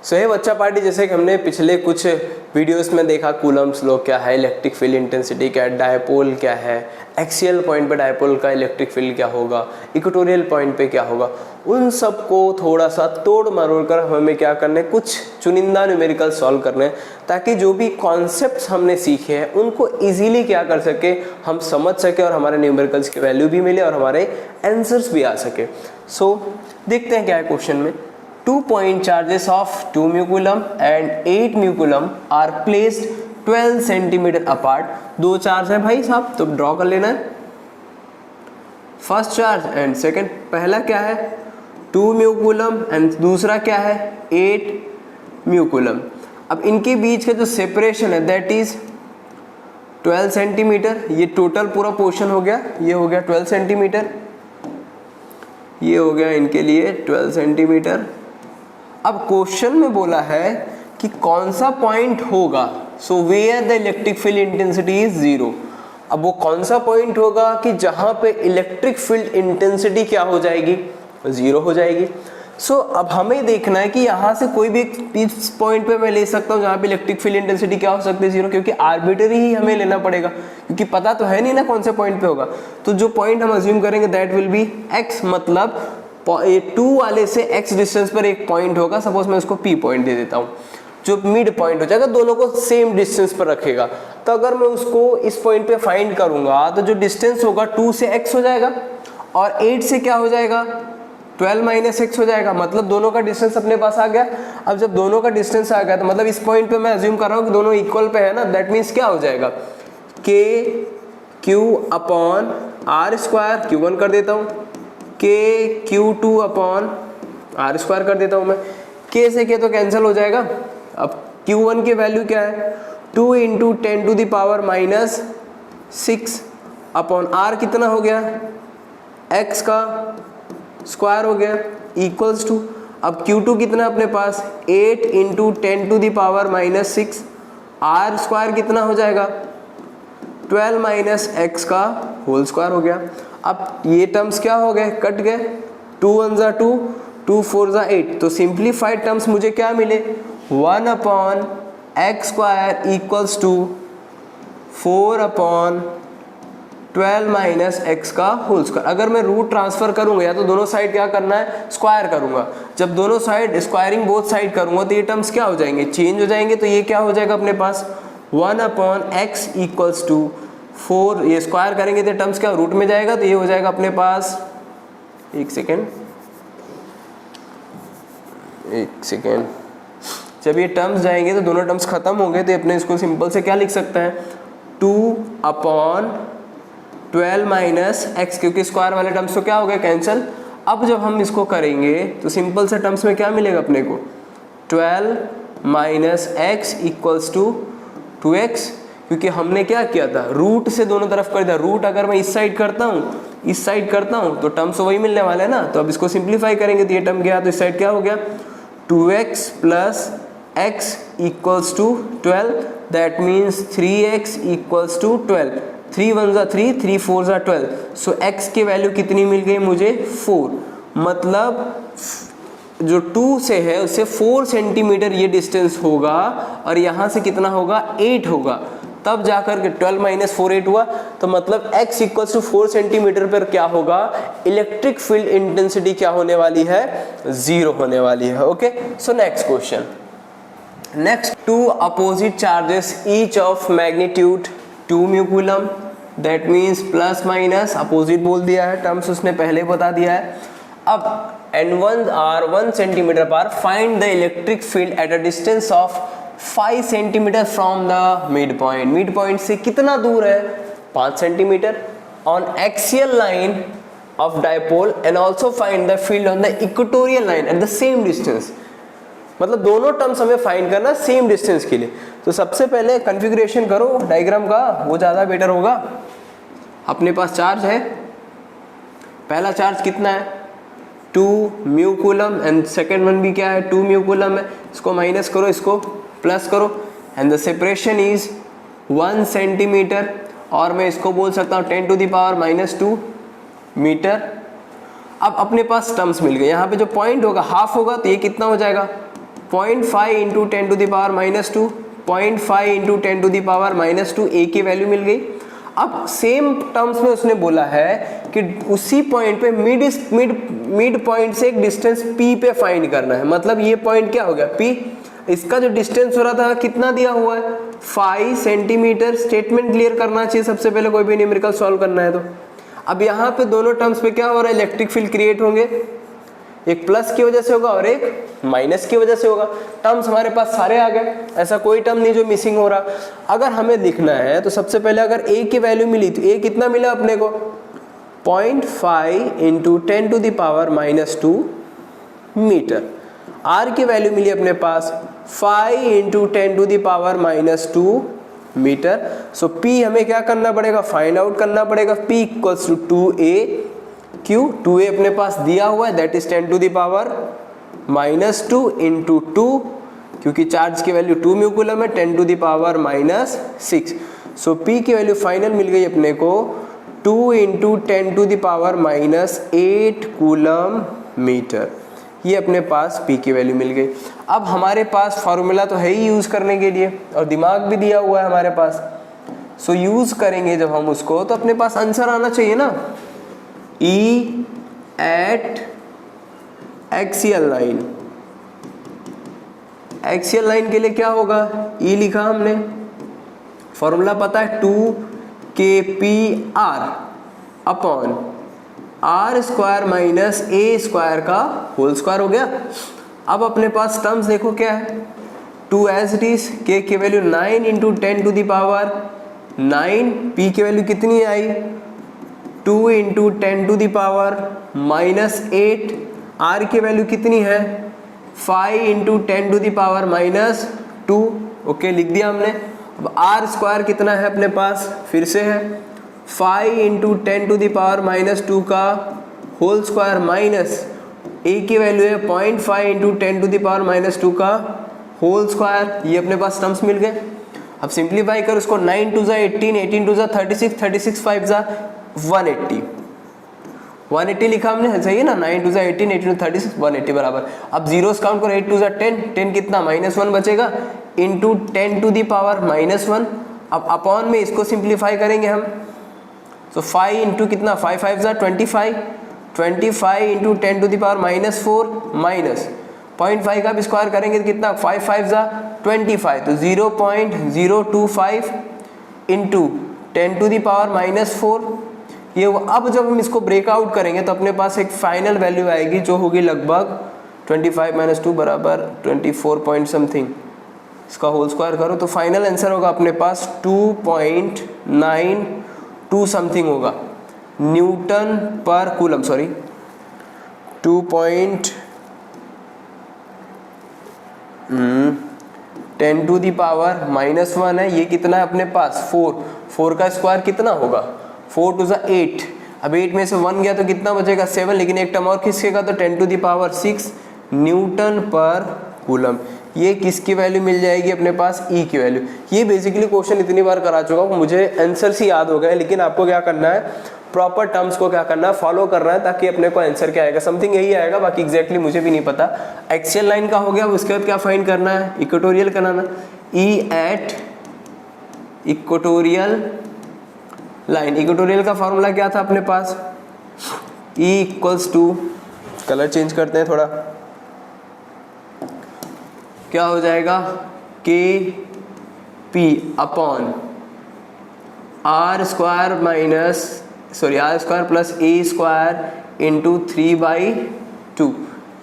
सो हे बच्चा पार्टी, जैसे कि हमने पिछले कुछ वीडियोस में देखा कूलम्ब्स लॉ क्या है, इलेक्ट्रिक फील्ड इंटेंसिटी क्या है, डायपोल क्या है, एक्सियल पॉइंट पे डायपोल का इलेक्ट्रिक फील्ड क्या होगा, इक्वेटोरियल पॉइंट पे क्या होगा, उन सब को थोड़ा सा तोड़ मरोड़ कर हमें क्या करना है, कुछ चुनिंदा न्यूमेरिकल सॉल्व करने हैं, ताकि जो भी कॉन्सेप्ट्स हमने सीखे हैं उनको इजीली क्या कर सके, हम समझ सके और हमारे न्यूमेरिकल्स की वैल्यू भी मिले और हमारे आंसर्स भी आ सके। सो देखते हैं क्या है क्वेश्चन में। 2 point charges of 2 mu coulomb and 8 mu coulomb are placed 12 centimetre apart. दो चार्ज है भाई साहब, तो ड्रॉ कर लेना है। फर्स्ट चार्ज एंड सेकंड, पहला क्या है 2 mu coulomb एंड दूसरा क्या है 8 mu coulomb। अब इनके बीच का जो सेपरेशन है दैट इज 12 सेंटीमीटर। ये टोटल पूरा पोर्शन हो गया, ये हो गया 12 सेंटीमीटर, ये हो गया इनके लिए 12 सेंटीमीटर। अब क्वेश्चन में बोला है कि कौन सा पॉइंट होगा, so where the electric field intensity is 0। अब वो कौन सा पॉइंट होगा कि जहां पे इलेक्ट्रिक फील्ड इंटेंसिटी क्या हो जाएगी, 0 हो जाएगी। सो अब हमें देखना है कि यहाँ से कोई भी इस पॉइंट पे मैं ले सकता हूँ जहाँ पे इलेक्ट्रिक फील्ड इंटेंसिटी क्या हो सकती है 0, क्योंकि आर्बिट्ररी ही हमें लेना पड़ेगा, क्योंकि पता तो है नहीं ना कौन से पॉइंट पे होगा। तो जो पॉइंट हम अज्यूम करेंगे दैट विल बी x, मतलब 2 वाले से x डिस्टेंस पर एक पॉइंट होगा। सपोज मैं उसको P पॉइंट दे देता हूँ, जो मिड पॉइंट हो जाएगा, दोनों को सेम डिस्टेंस पर रखेगा। तो अगर मैं उसको इस पॉइंट पे फाइंड करूंगा तो जो डिस्टेंस होगा 2 से x हो जाएगा और 8 से क्या हो जाएगा 12 माइनस x हो जाएगा, मतलब दोनों का डिस्टेंस अपने पास आ गया। अब जब दोनों का डिस्टेंस आ गया तो मतलब इस पॉइंट पे मैं अज्यूम कर रहा हूँ कि दोनों इक्वल पे है ना, दैट मीन्स क्या हो जाएगा k q upon r square, q1 कर देता हूँ, k q2 upon r square कर देता हूँ मैं, k से k तो कैंसिल हो जाएगा। अब q1 की वैल्यू क्या है 2 into 10 to the power minus 6 upon r कितना हो गया x का स्क्वायर हो गया इक्वल्स टू, अब q2 कितना अपने पास 8 into 10 to the power minus 6, r square कितना हो जाएगा 12 माइनस x का होल स्क्वायर हो गया। अब ये टर्म्स क्या हो गए, कट गए, 2 1 जा 2, 2 4 जा 8, तो सिंप्लीफाइड टर्म्स मुझे क्या मिले 1 upon x square equals to 4 upon 12 minus x का होल स्क्वायर। अगर मैं रूट ट्रांसफर करूंगा या तो दोनों साइड क्या करना है स्क्वायर करूंगा, जब दोनों साइड स्क्वायरिंग बोथ साइड करूंगा तो ये टर्म्स क्या हो जाएंगे चेंज हो जाएंगे। तो ये क्या हो जाएगा अपने पास 1 अपॉन एक्स इक्वल्स टू 4, ये स्क्वायर करेंगे तो टर्म्स क्या रूट में जाएगा, तो ये हो जाएगा अपने पास एक सेकेंड, जब ये टर्म्स जाएंगे तो दोनों टर्म्स खत्म हो गए तो अपने इसको सिंपल से क्या लिख सकते हैं 2 अपॉन 12 माइनस एक्स, क्योंकि स्क्वायर वाले टर्म्स तो क्या हो गए कैंसिल। अब जब हम इसको करेंगे तो सिंपल से टर्म्स में क्या मिलेगा अपने को 12 minus x equals to 2x, क्योंकि हमने क्या किया था रूट से दोनों तरफ कर दिया। रूट अगर मैं इस साइड करता हूँ इस साइड करता हूँ तो टर्म्स वही मिलने वाले हैं ना। तो अब इसको सिंप्लीफाई करेंगे तो ये टर्म गया तो इस साइड क्या हो गया 2x plus x equals to 12, that means 3x equals to 12, 3 1 जा 3, 3 4 जा 12, सो x की वैल्यू कितनी मिल गई मुझे 4, मतलब जो 2 से है उससे 4 सेंटीमीटर ये डिस्टेंस होगा और यहाँ से कितना होगा 8 होगा, तब जाकर के 12 माइनस 4 8 हुआ। तो मतलब x इक्वल्स टू 4 सेंटीमीटर पर क्या होगा इलेक्ट्रिक फील्ड इंटेंसिटी क्या होने वाली है 0 होने वाली है। Okay, so next question. Next, 2 opposite charges each of magnitude 2 mu coulomb, that means plus minus opposite बोल दिया है, टर्म्स उसने पहले बता दिया है। अब n1 are 1 सेंटीमीटर पर, find the electric field at a distance of 5 centimetre from the mid point. Mid point से कितना दूर है 5 centimetre on axial line of dipole and also find the field on the equatorial line at the same distance. मतलब दोनों terms हमें find करना same distance के लिए। तो सबसे पहले कॉन्फ़िगरेशन करो डायग्राम का, वो ज़्यादा बेटर होगा। अपने पास चार्ज है, पहला चार्ज कितना है 2 mu coulomb and second one भी क्या है 2 mu coulomb है। इसको माइनस करो, इसको प्लस करो and the separation is 1 centimetre, और मैं इसको बोल सकता हूँ 10 to the power minus 2 metre. अब अपने पास टर्म्स मिल गए, यहाँ पे जो पॉइंट होगा हाफ होगा तो ये कितना हो जाएगा 0.5 into 10 to the power -2, 0.5 into 10 to the power -2 a की वैल्यू मिल गई। अब सेम टर्म्स में उसने बोला है कि उसी पॉइंट पे मिड पॉइंट से एक डिस्टेंस p पे फाइंड करना है। मतलब ये पॉइंट क्या हो गया p, इसका जो डिस्टेंस हो रहा था कितना दिया हुआ है 5 सेंटीमीटर। स्टेटमेंट क्लियर करना चाहिए सबसे पहले कोई भी न्यूमेरिकल सॉल्व करना है तो। अब यहाँ पे दोनों टर्म्स पे क्या हो रहा है, इलेक्ट्रिक फील्ड क्रिएट होंगे, एक प्लस की वजह से होगा और एक माइनस की वजह से होगा। टर्म्स हमारे पास सारे आ गए, ऐसा कोई टर्म नहीं जो मिसिंग हो रहा। अगर हमें लिखना है तो सबसे पहले अगर a की वैल्यू मिली तो a कितना मिला अपने को 0.5 into 10 to the power -2 metre. r की वैल्यू मिली अपने पास 5 into 10 to the power -2 metre. So p हमें क्या करना पड़ेगा, फाइंड आउट करना पड़ेगा। p इक्वल्स टू 2a, क्यों 2a अपने पास दिया हुआ है, that is 10 to the power -2 into 2, क्योंकि चार्ज की वैल्यू 2 म्यू कूलम है, 10 to the power -6। So p की वैल्यू फाइनल मिल गई अपने को 2 into 10 to the power -8 coulomb metre. ये अपने पास p की वैल्यू मिल गई। अब हमारे पास फार्मूला तो है ही यूज करने के लिए और दिमाग भी दिया हुआ है हमारे पास। सो यूज करेंगे जब हम उसको तो अपने पास आंसर आना चाहिए ना। E eight axial line, axial line के लिए क्या होगा, E लिखा हमने, फॉर्मूला पता है 2kpr upon r square minus a square का होल स्क्वायर हो गया। अब अपने पास टर्म्स देखो क्या है, 2 एज इट इज, k की value 9 into 10 to the power 9, p की वैल्यू कितनी आई 2 into 10 to the power -8, r की वैल्यू कितनी है 5 into 10 to the power -2। Okay लिख दिया हमने। अब r स्क्वायर कितना है अपने पास, फिर से है 5 इंटू 10 टू द पावर -2 का होल स्क्वायर माइनस a की वैल्यू है 0.5 इंटू 10 टू द पावर -2 का होल स्क्वायर। ये अपने पास टर्म्स मिल गए। अब सिंप्लीफाई कर उसको, 9 टू 18, 18 टू 36, 36 5 180, 180 लिखा हमने, सही है ना। 9 टू 18, 18 टू 36, 180 बराबर। अब जीरोस काउंट करो, 8 टू 10, 10 कितना -1 बचेगा इंटू 10 टू दी पावर -1। अब अपॉन में इसको सिंप्लीफाई करेंगे हम, तो 5 इंटू कितना 5 5 25, 25 into 10 to the power -4 minus 0.5 का भी स्क्वायर करेंगे तो कितना 5 5 25, तो 0.025 इंटू 10 टू दी पावर -4 ये। अब जब हम इसको ब्रेकआउट करेंगे तो अपने पास एक फाइनल वैल्यू आएगी जो होगी लगभग 25 - 2 बराबर 24 पॉइंट समथिंग। इसका होल स्क्वायर करो तो फाइनल आंसर होगा अपने पास 2.92 समथिंग होगा newton per coulomb, sorry 2.10 to the power -1 है। ये कितना है अपने पास 4 का स्क्वायर कितना होगा 4 टू 8, अब 8 में से 1 गया तो कितना बचेगा 7, लेकिन एक टर्म और खिसकेगा तो 10 to the power 6 Newton per coulomb. ये किसकी वैल्यू मिल जाएगी अपने पास, E की वैल्यू। ये बेसिकली क्वेश्चन इतनी बार करा चुका हूँ, मुझे आंसर ही याद हो गए, लेकिन आपको क्या करना है प्रॉपर टर्म्स को क्या करना है फॉलो करना है, ताकि अपने को आंसर क्या आएगा समथिंग यही आएगा, बाकी एग्जैक्टली मुझे भी नहीं पता। एक्सियल लाइन का हो गया, उसके बाद क्या फाइंड करना है, इक्वेटोरियल बनाना। E at equatorial line, equatorial का फॉर्मूला क्या था अपने पास, E equals to, colour change करते हैं थोड़ा, क्या हो जाएगा KP upon R square plus A square into 3/2,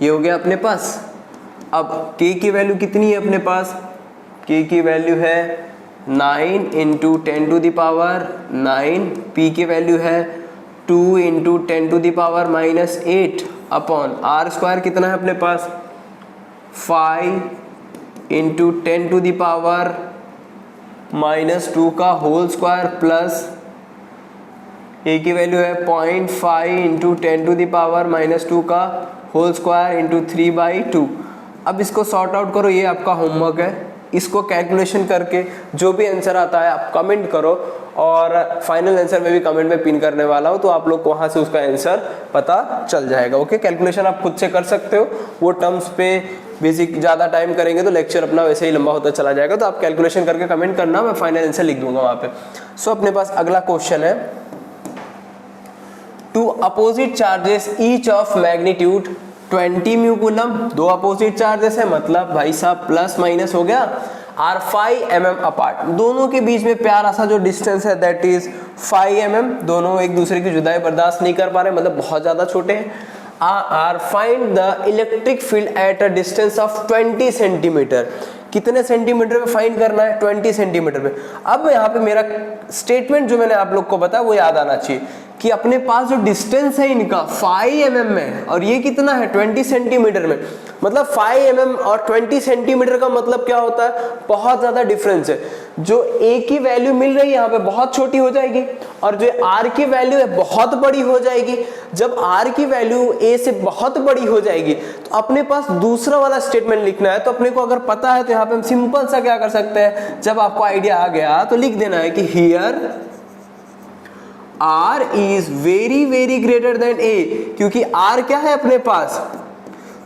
ये हो गया अपने पास। अब K की वैल्यू कितनी है अपने पास, K की वैल्यू है 9 into 10 to the power 9, P की वैल्यू है 2 into 10 to the power -8 upon R square कितना है अपने पास 5 इंटू 10 टू द पावर -2 का होल स्क्वायर प्लस A की वैल्यू है 0.5 इंटू 10 टू द पावर -2 का होल स्क्वायर इंटू 3/2। अब इसको सॉर्ट आउट करो, ये आपका होमवर्क है। इसको कैलकुलेशन करके जो भी आंसर आता है आप कमेंट करो, और फाइनल आंसर में भी कमेंट में पिन करने वाला हूँ, तो आप लोग को वहाँ से उसका आंसर पता चल जाएगा। ओके, कैलकुलेशन आप खुद से कर सकते हो, वो टर्म्स पे बेसिक ज़्यादा टाइम करेंगे तो लेक्चर अपना वैसे ही लंबा होता चला जाएगा, तो आप कैलकुलेशन करके कमेंट करना, मैं फाइनल आंसर लिख दूंगा वहाँ पे। सो अपने पास अगला क्वेश्चन है, two opposite charges each of magnitude 20 mu coulomb, दो अपोजिट चार्जेस है, मतलब भाई साहब प्लस माइनस हो गया, आर 5 mm अपार्ट, दोनों के बीच में प्यारा सा जो डिस्टेंस है दैट इज 5 mm, दोनों एक दूसरे की जुदाई बर्दाश्त नहीं कर पा रहे, मतलब बहुत ज्यादा छोटे हैं। Are find the electric field at a distance of 20 centimetre, कितने सेंटीमीटर पे फाइंड करना है, 20 सेंटीमीटर पे। अब यहाँ पे मेरा स्टेटमेंट जो मैंने आप लोग को बताया वो याद आना चाहिए कि अपने पास जो डिस्टेंस है इनका 5 mm में और ये कितना है 20 सेंटीमीटर में, मतलब 5 mm और 20 सेंटीमीटर का मतलब क्या होता है, बहुत ज्यादा डिफरेंस है। जो a की वैल्यू मिल रही है यहाँ पे बहुत छोटी हो जाएगी और जो r की वैल्यू है बहुत बड़ी हो जाएगी। जब r की वैल्यू a से बहुत बड़ी हो जाएगी तो अपने पास दूसरा वाला स्टेटमेंट लिखना है। तो अपने को अगर पता है तो यहाँ पे हम सिंपल सा क्या कर सकते हैं, जब आपको आइडिया आ गया तो लिख देना है कि here r is very very greater than a, क्योंकि r क्या है अपने पास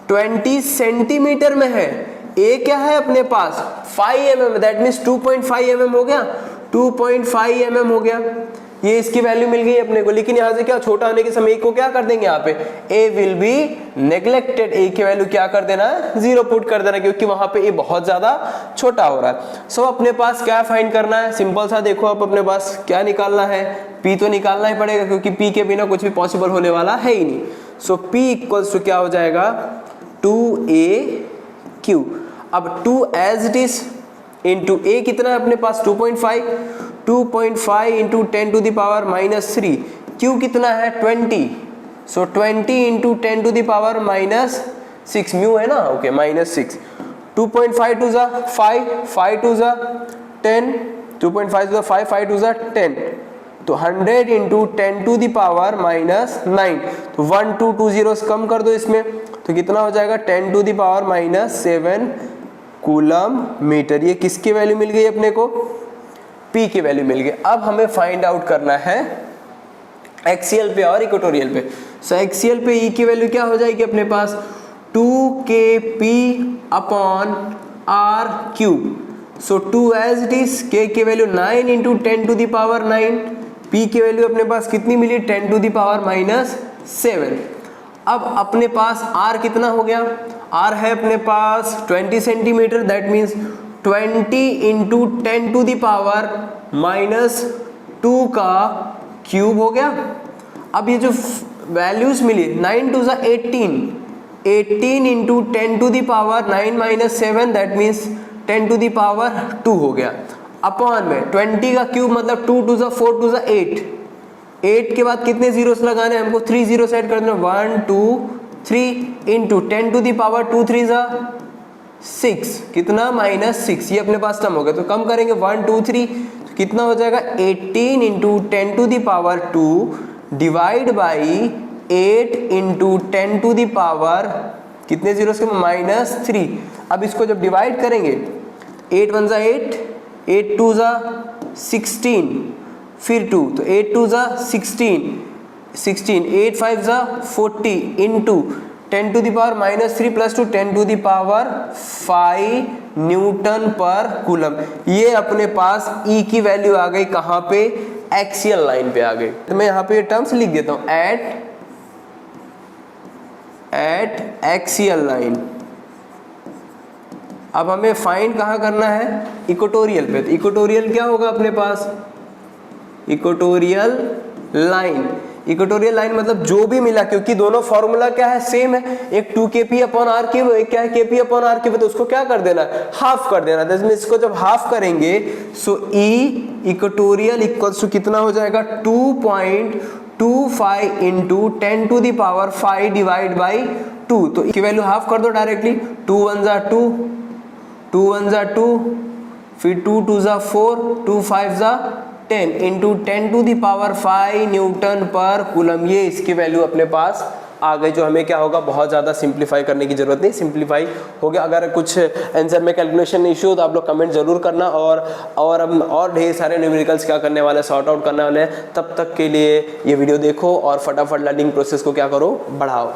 20 सेंटीमीटर में है, a क्या है अपने पास 5 mm, दैट मीन्स 2.5 mm हो गया, 2.5 mm हो गया, ये इसकी वैल्यू मिल गई अपने को। लेकिन यहाँ से क्या छोटा होने के समय को क्या कर देंगे, यहाँ पे a will be neglected, a की वैल्यू क्या कर देना है 0 पुट कर देना, क्योंकि वहां पे a बहुत ज्यादा छोटा हो रहा है। सो अपने पास क्या फाइंड करना है, सिंपल सा देखो आप अपने पास क्या निकालना है, p तो निकालना ही पड़ेगा क्योंकि p के बिना कुछ भी पॉसिबल होने वाला है ही नहीं। सो p इक्वल्स टू क्या हो जाएगा 2aq, अब 2 as it is into a कितना है अपने पास 2.5 into 10 to the power minus 3, q कितना है 20, so 20 into 10 to the power minus 6, mu है ना, ओके माइनस 6, 2.5 टू जा 5, 5 टू जा 10, 2.5 टू जा 5, 5 टू जा 10, तो 100 into 10 to the power minus 9, तो 1 2 2 जीरोस कम कर दो इसमें, तो कितना हो जाएगा 10 to the power minus 7 coulomb metre. ये किसकी वैल्यू मिल गई अपने को, P की वैल्यू मिल गई। अब हमें फाइंड आउट करना है एक्सियल पे और इक्वेटोरियल पे। सो एक्सियल पे E की वैल्यू क्या हो जाएगी अपने पास 2kp upon r cube, so 2 as it is, k की value 9 into 10 to the power 9, P की वैल्यू अपने पास कितनी मिली 10 टू द पावर माइनस 7। अब अपने पास r कितना हो गया, r है अपने पास 20 centimetre, that means 20 into 10 to the power minus 2 का क्यूब हो गया। अब ये जो वैल्यूज मिली 9 two 18, 18 into 10 to the power 9 minus 7, that means 10 to the power 2 हो गया, अपॉन में 20 का क्यूब मतलब 2 टू 4 टू 8, 8 के बाद कितने जीरोस लगाने हैं हमको 3 जीरोस ऐड कर देना, 1 2 3 इंटू 10 टू द पावर 2 3 6, कितना माइनस 6, ये अपने पास टर्म हो गया। तो कम करेंगे 1 2 3, तो कितना हो जाएगा 18 into 10 to the power 2 divide by 8 into 10 to the power कितने जीरो के माइनस 3। अब इसको जब डिवाइड करेंगे 8 1 8, 8 2 16, फिर 2, तो 8 2 16, 8 5 40 into 10 to the power minus 3 plus 2 10 to the power 5 newton per coulomb. ये अपने पास E की वैल्यू आ गई कहाँ पे, एक्सियल लाइन पे आ गई। तो मैं यहाँ पे ये टर्म्स लिख देता हूँ, एट एक्सियल लाइन। अब हमें फाइंड कहाँ करना है, इक्वेटोरियल पे। तो इक्वेटोरियल क्या होगा अपने पास, इक्वेटोरियल लाइन। इक्वेटोरियल लाइन मतलब जो भी मिला, क्योंकि दोनों फॉर्मूला क्या है सेम है, एक 2kp अपॉन r क्यूब, एक क्या है kp अपॉन r क्यूब, तो उसको क्या कर देना है, हाफ कर देना। तो इसको जब हाफ करेंगे so E equatorial equals to कितना हो जाएगा 2.25 into 10 to the power 5 divide by 2। तो की वैल्यू हाफ कर दो डायरेक्टली, 2 1 2, 2 1 2, फिर 2 2 4, 2 5 10 into 10 to the power 5 newton per coulomb. ये इसकी वैल्यू अपने पास आ गई, जो हमें क्या होगा, बहुत ज़्यादा सिंप्लीफाई करने की जरूरत नहीं, सिंप्लीफाई हो गया। अगर कुछ आंसर में कैलकुलेशन इशू हो तो आप लोग कमेंट जरूर करना, और हम और ढेर सारे न्यूमेरिकल्स क्या करने वाले, सॉर्ट आउट करने वाले हैं। तब तक के लिए ये वीडियो देखो और फटाफट लर्निंग प्रोसेस को क्या करो, बढ़ाओ।